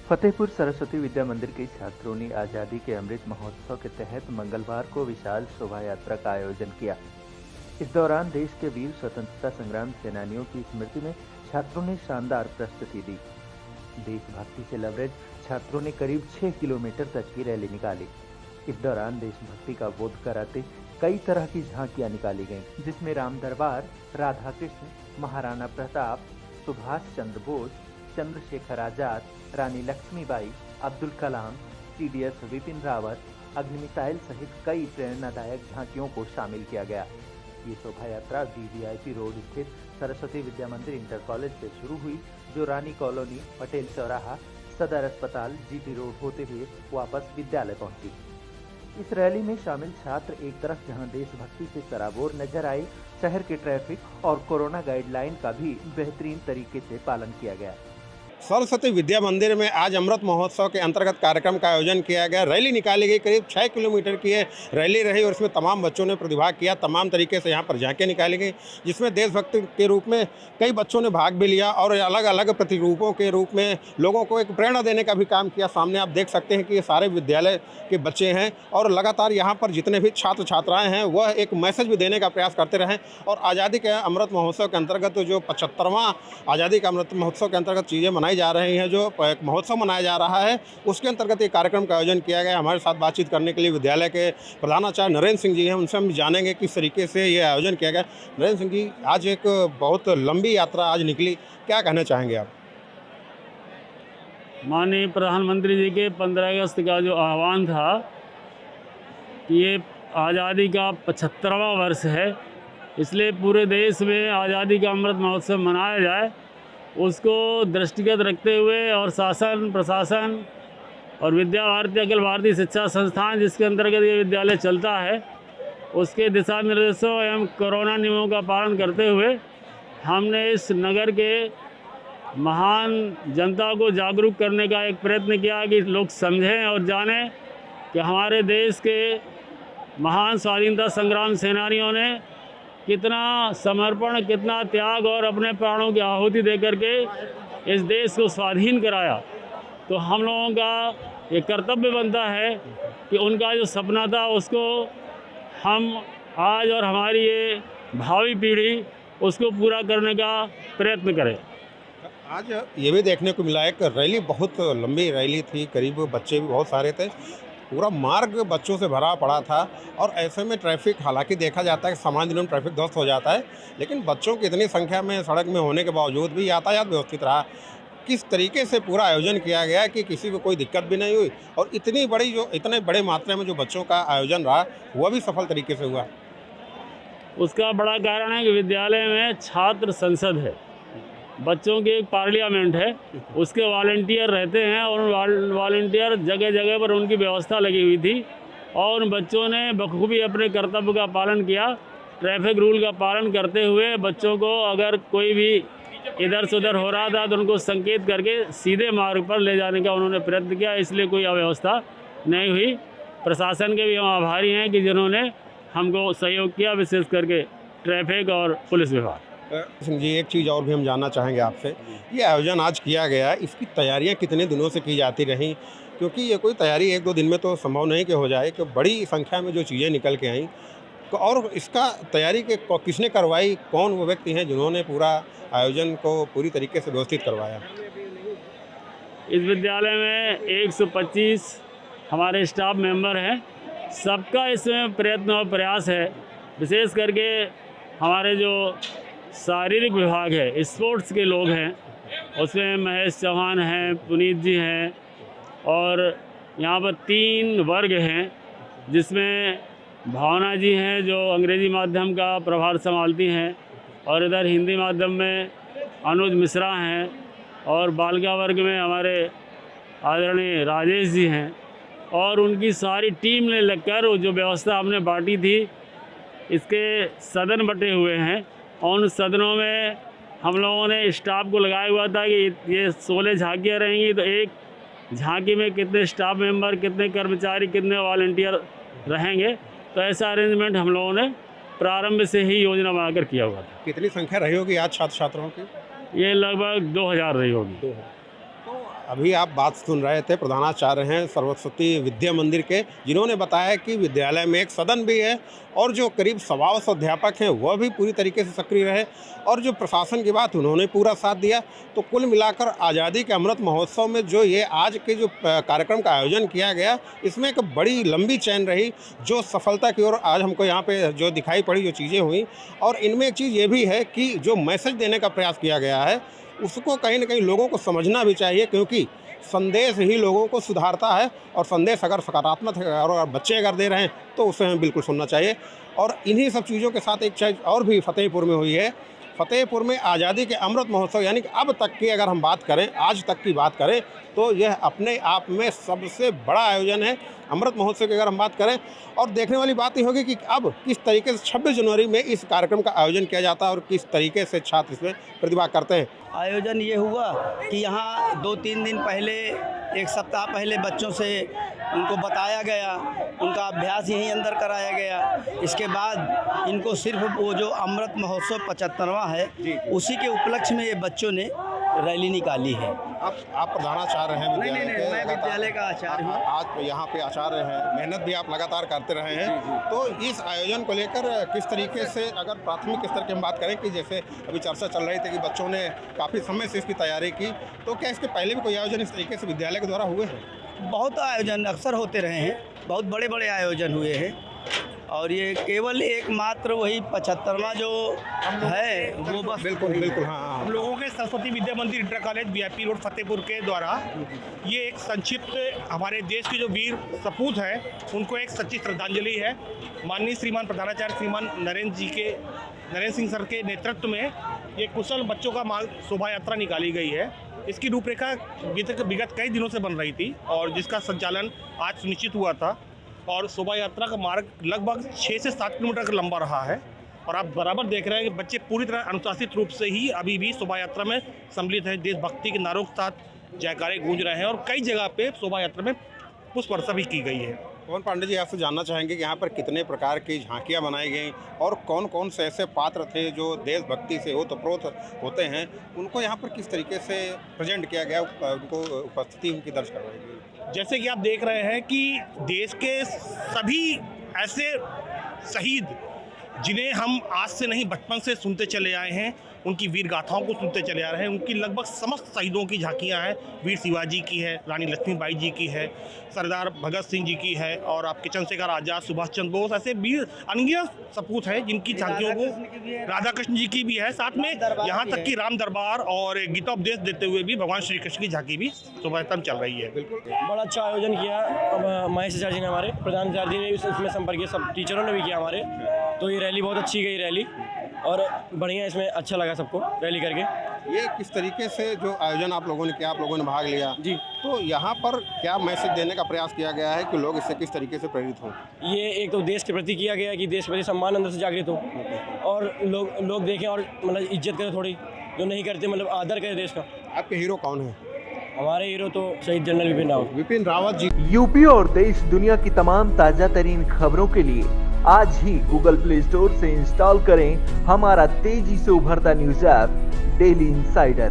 फतेहपुर सरस्वती विद्या मंदिर के छात्रों ने आजादी के अमृत महोत्सव के तहत मंगलवार को विशाल शोभा यात्रा का आयोजन किया। इस दौरान देश के वीर स्वतंत्रता संग्राम सेनानियों की स्मृति में छात्रों ने शानदार प्रस्तुति दी। देशभक्ति से लबरेज छात्रों ने करीब 6 किलोमीटर तक की रैली निकाली। इस दौरान देशभक्ति का बोध कराते कई तरह की झांकियां निकाली गईं, जिसमें राम दरबार, राधा कृष्ण, महाराणा प्रताप, सुभाष चंद्र बोस, चंद्रशेखर आजाद, रानी लक्ष्मीबाई, अब्दुल कलाम, सीडीएस विपिन रावत, अग्नि मिसाइल सहित कई प्रेरणादायक झांकियों को शामिल किया गया। ये शोभा यात्रा वीवीआईपी रोड स्थित सरस्वती विद्या मंदिर इंटर कॉलेज से शुरू हुई, जो रानी कॉलोनी, पटेल चौराहा, सदर अस्पताल, जीटी रोड होते हुए वापस विद्यालय पहुंची। इस रैली में शामिल छात्र एक तरफ जहां देशभक्ति से सराबोर नजर आए, शहर के ट्रैफिक और कोरोना गाइडलाइन का भी बेहतरीन तरीके से पालन किया गया। सरस्वती विद्या मंदिर में आज अमृत महोत्सव के अंतर्गत कार्यक्रम का आयोजन किया गया। रैली निकाली गई, करीब 6 किलोमीटर की ये रैली रही और इसमें तमाम बच्चों ने प्रतिभाग किया। तमाम तरीके से यहाँ पर झांकियाँ निकाली गई, जिसमें देशभक्ति के रूप में कई बच्चों ने भाग भी लिया और अलग अलग प्रतिरूपों के रूप में लोगों को एक प्रेरणा देने का भी काम किया। सामने आप देख सकते हैं कि ये सारे विद्यालय के बच्चे हैं और लगातार यहाँ पर जितने भी छात्र छात्राएँ हैं वह एक मैसेज भी देने का प्रयास करते रहें। और आज़ादी के अमृत महोत्सव के अंतर्गत जो 75वां आज़ादी का अमृत महोत्सव के अंतर्गत चीज़ें मनाई जा रही हैं, जो एक महोत्सव मनाया जा रहा है, उसके अंतर्गत एक कार्यक्रम का आयोजन किया गया। हमारे साथ बातचीत करने के लिए विद्यालय के प्रधानाचार्य नरेंद्र सिंह जी हैं, उनसे हम जानेंगे किस तरीके से ये आयोजन किया गया। नरेंद्र सिंह जी, आज एक बहुत लंबी यात्रा आज निकली, क्या कहना चाहेंगे आप? माननीय प्रधानमंत्री जी के 15 अगस्त का जो आह्वान था कि ये आज़ादी का 75वां वर्ष है, इसलिए पूरे देश में आज़ादी का अमृत महोत्सव मनाया जाए, उसको दृष्टिगत रखते हुए और शासन, प्रशासन और विद्या भारती अखिल भारतीय शिक्षा संस्थान, जिसके अंतर्गत ये विद्यालय चलता है, उसके दिशा निर्देशों एवं कोरोना नियमों का पालन करते हुए हमने इस नगर के महान जनता को जागरूक करने का एक प्रयत्न किया कि लोग समझें और जानें कि हमारे देश के महान स्वाधीनता संग्राम सेनानियों ने कितना समर्पण, कितना त्याग और अपने प्राणों की आहुति दे करके इस देश को स्वाधीन कराया। तो हम लोगों का ये कर्तव्य बनता है कि उनका जो सपना था उसको हम आज और हमारी ये भावी पीढ़ी उसको पूरा करने का प्रयत्न करें। आज ये भी देखने को मिला है कि रैली बहुत लंबी रैली थी, करीब बच्चे भी बहुत सारे थे, पूरा मार्ग बच्चों से भरा पड़ा था और ऐसे में ट्रैफिक, हालांकि देखा जाता है कि सामान्य दिनों में ट्रैफिक ध्वस्त हो जाता है, लेकिन बच्चों की इतनी संख्या में सड़क में होने के बावजूद भी यातायात व्यवस्थित रहा। किस तरीके से पूरा आयोजन किया गया कि किसी को कोई दिक्कत भी नहीं हुई और इतने बड़े मात्रा में जो बच्चों का आयोजन रहा वह भी सफल तरीके से हुआ? उसका बड़ा कारण है कि विद्यालय में छात्र संसद है, बच्चों की एक पार्लियामेंट है, उसके वॉलंटियर रहते हैं और वॉलंटियर जगह जगह पर उनकी व्यवस्था लगी हुई थी और उन बच्चों ने बखूबी अपने कर्तव्य का पालन किया। ट्रैफिक रूल का पालन करते हुए बच्चों को अगर कोई भी इधर से उधर हो रहा था तो उनको संकेत करके सीधे मार्ग पर ले जाने का उन्होंने प्रयत्न किया, इसलिए कोई अव्यवस्था नहीं हुई। प्रशासन के भी हम आभारी हैं कि जिन्होंने हमको सहयोग किया, विशेष करके ट्रैफिक और पुलिस विभाग। सिंह जी, एक चीज़ और भी हम जानना चाहेंगे आपसे, ये आयोजन आज किया गया, इसकी तैयारियां कितने दिनों से की जाती रहीं? क्योंकि ये कोई तैयारी 1-2 दिन में तो संभव नहीं कि हो जाए, कि बड़ी संख्या में जो चीज़ें निकल के आईं, और इसका तैयारी के किसने करवाई? कौन वो व्यक्ति हैं जिन्होंने पूरा आयोजन को पूरी तरीके से व्यवस्थित करवाया? इस विद्यालय में 125 हमारे स्टाफ मेंबर हैं, सबका इसमें प्रयत्न और प्रयास है। विशेष करके हमारे जो शारीरिक विभाग है, स्पोर्ट्स के लोग हैं, उसमें महेश चौहान हैं, पुनीत जी हैं और यहाँ पर 3 वर्ग हैं, जिसमें भावना जी हैं जो अंग्रेज़ी माध्यम का प्रभार संभालती हैं और इधर हिंदी माध्यम में अनुज मिश्रा हैं और बालिका वर्ग में हमारे आदरणीय राजेश जी हैं और उनकी सारी टीम ने लगकर जो व्यवस्था हमने बांटी थी, इसके सदन बटे हुए हैं और उन सदनों में हम लोगों ने स्टाफ को लगाया हुआ था कि ये 16 झांकियाँ रहेंगी, तो एक झांकी में कितने स्टाफ मेंबर, कितने कर्मचारी, कितने वॉलंटियर रहेंगे, तो ऐसा अरेंजमेंट हम लोगों ने प्रारंभ से ही योजना बनाकर किया हुआ था। कितनी संख्या रही होगी आज छात्र छात्राओं की? ये लगभग 2000 रही होगी। तो अभी आप बात सुन रहे थे, प्रधानाचार्य हैं सरस्वती विद्या मंदिर के, जिन्होंने बताया कि विद्यालय में एक सदन भी है और जो करीब 125 अध्यापक हैं वह भी पूरी तरीके से सक्रिय रहे और जो प्रशासन की बात उन्होंने पूरा साथ दिया। तो कुल मिलाकर आज़ादी के अमृत महोत्सव में जो ये आज के जो कार्यक्रम का आयोजन किया गया, इसमें एक बड़ी लंबी चैन रही जो सफलता की ओर आज हमको यहाँ पे जो दिखाई पड़ी, जो चीज़ें हुई। और इनमें एक चीज़ ये भी है कि जो मैसेज देने का प्रयास किया गया है उसको कहीं ना कहीं लोगों को समझना भी चाहिए, क्योंकि संदेश ही लोगों को सुधारता है और संदेश अगर सकारात्मक है और बच्चे अगर दे रहे हैं तो उसे हमें बिल्कुल सुनना चाहिए। और इन्हीं सब चीज़ों के साथ एक चीज़ और भी फतेहपुर में हुई है। फतेहपुर में आज़ादी के अमृत महोत्सव यानी कि अब तक की अगर हम बात करें, आज तक की बात करें, तो यह अपने आप में सबसे बड़ा आयोजन है अमृत महोत्सव की अगर हम बात करें। और देखने वाली बात ये होगी कि अब किस तरीके से 26 जनवरी में इस कार्यक्रम का आयोजन किया जाता है और किस तरीके से छात्र इसमें प्रतिभा करते हैं। आयोजन ये हुआ कि यहाँ 2-3 दिन पहले, एक सप्ताह पहले बच्चों से उनको बताया गया, उनका अभ्यास यहीं अंदर कराया गया। इसके बाद इनको सिर्फ वो जो अमृत महोत्सव 75वां है, उसी के उपलक्ष्य में ये बच्चों ने रैली निकाली है। आप प्रधानाचार्य हैं विद्यालय के? मैं विद्यालय का आचार्य हूँ। आज यहाँ पे आचार्य हैं, मेहनत भी आप लगातार करते रहे हैं। तो इस आयोजन को लेकर किस तरीके से, अगर प्राथमिक स्तर की हम बात करें कि जैसे अभी चर्चा चल रही थी कि बच्चों ने काफ़ी समय से इसकी तैयारी की, तो क्या इसके पहले भी कोई आयोजन इस तरीके से विद्यालय के द्वारा हुए हैं? बहुत आयोजन अक्सर होते रहे हैं, बहुत बड़े बड़े आयोजन हुए हैं और ये केवल एकमात्र वही 75वां जो है वो बस। बिल्कुल बिल्कुल, हाँ। हम लोगों के सरस्वती विद्या मंदिर inter college VIP road Fatehpur के द्वारा ये एक संक्षिप्त हमारे देश के जो वीर सपूत हैं उनको एक सच्ची श्रद्धांजलि है। माननीय श्रीमान प्रधानाचार्य श्रीमान नरेंद्र सिंह सर के नेतृत्व में ये कुशल बच्चों का शोभा यात्रा निकाली गई है। इसकी रूपरेखा विगत कई दिनों से बन रही थी और जिसका संचालन आज सुनिश्चित हुआ था और शोभा यात्रा का मार्ग लगभग 6 से 7 किलोमीटर का लंबा रहा है। और आप बराबर देख रहे हैं कि बच्चे पूरी तरह अनुशासित रूप से ही अभी भी शोभा यात्रा में सम्मिलित हैं। देशभक्ति के नारों के साथ जयकारे गूंज रहे हैं और कई जगह पे शोभा यात्रा में पुष्प वर्षा भी की गई है। पवन पांडे जी, आपसे जानना चाहेंगे कि यहाँ पर कितने प्रकार की झांकियाँ बनाई गई और कौन कौन से ऐसे पात्र थे जो देशभक्ति से ओतप्रोत होते हैं, उनको यहाँ पर किस तरीके से प्रेजेंट किया गया, उनको उपस्थिति उनकी दर्ज करवाई गई? जैसे कि आप देख रहे हैं कि देश के सभी ऐसे शहीद जिन्हें हम आज से नहीं बचपन से सुनते चले आए हैं, उनकी वीर गाथाओं को सुनते चले आ रहे हैं, उनकी लगभग समस्त शहीदों की झांकियां हैं। वीर शिवाजी की है, रानी लक्ष्मीबाई जी की है, सरदार भगत सिंह जी की है और आपके चंद्रशेखर आज़ाद, सुभाष चंद्र बोस, ऐसे वीर अनगिनत सपूत हैं जिनकी झांकियों को, राधा कृष्ण जी की भी है, साथ में यहाँ तक कि राम दरबार और गीतोपदेश देते हुए भी भगवान श्री कृष्ण की झांकी भी शोभायात्रा चल रही है। बड़ा अच्छा आयोजन किया अब महेश आचार्य जी ने, हमारे प्रधानाचार्य जी ने इसमें संपर्क किया, सब टीचरों ने भी किया हमारे। तो ये रैली बहुत अच्छी गई रैली और बढ़िया, इसमें अच्छा लगा सबको रैली करके। ये किस तरीके से जो आयोजन आप लोगों ने किया, आप लोगों ने भाग लिया जी, तो यहाँ पर क्या मैसेज देने का प्रयास किया गया है कि लोग इससे किस तरीके से प्रेरित हों? ये एक तो देश के प्रति किया गया कि देश के प्रति सम्मान अंदर से जागृत हो और लोग देखें और मतलब इज्जत करें, थोड़ी जो नहीं करते मतलब आदर करें देश का। आपके हीरो कौन है? हमारे हीरो तो शहीद जनरल विपिन रावत जी। यूपी और देश दुनिया की तमाम ताजा तरीन खबरों के लिए आज ही गूगल प्ले स्टोर से इंस्टॉल करें हमारा तेजी से उभरता न्यूज ऐप डेली इंसाइडर।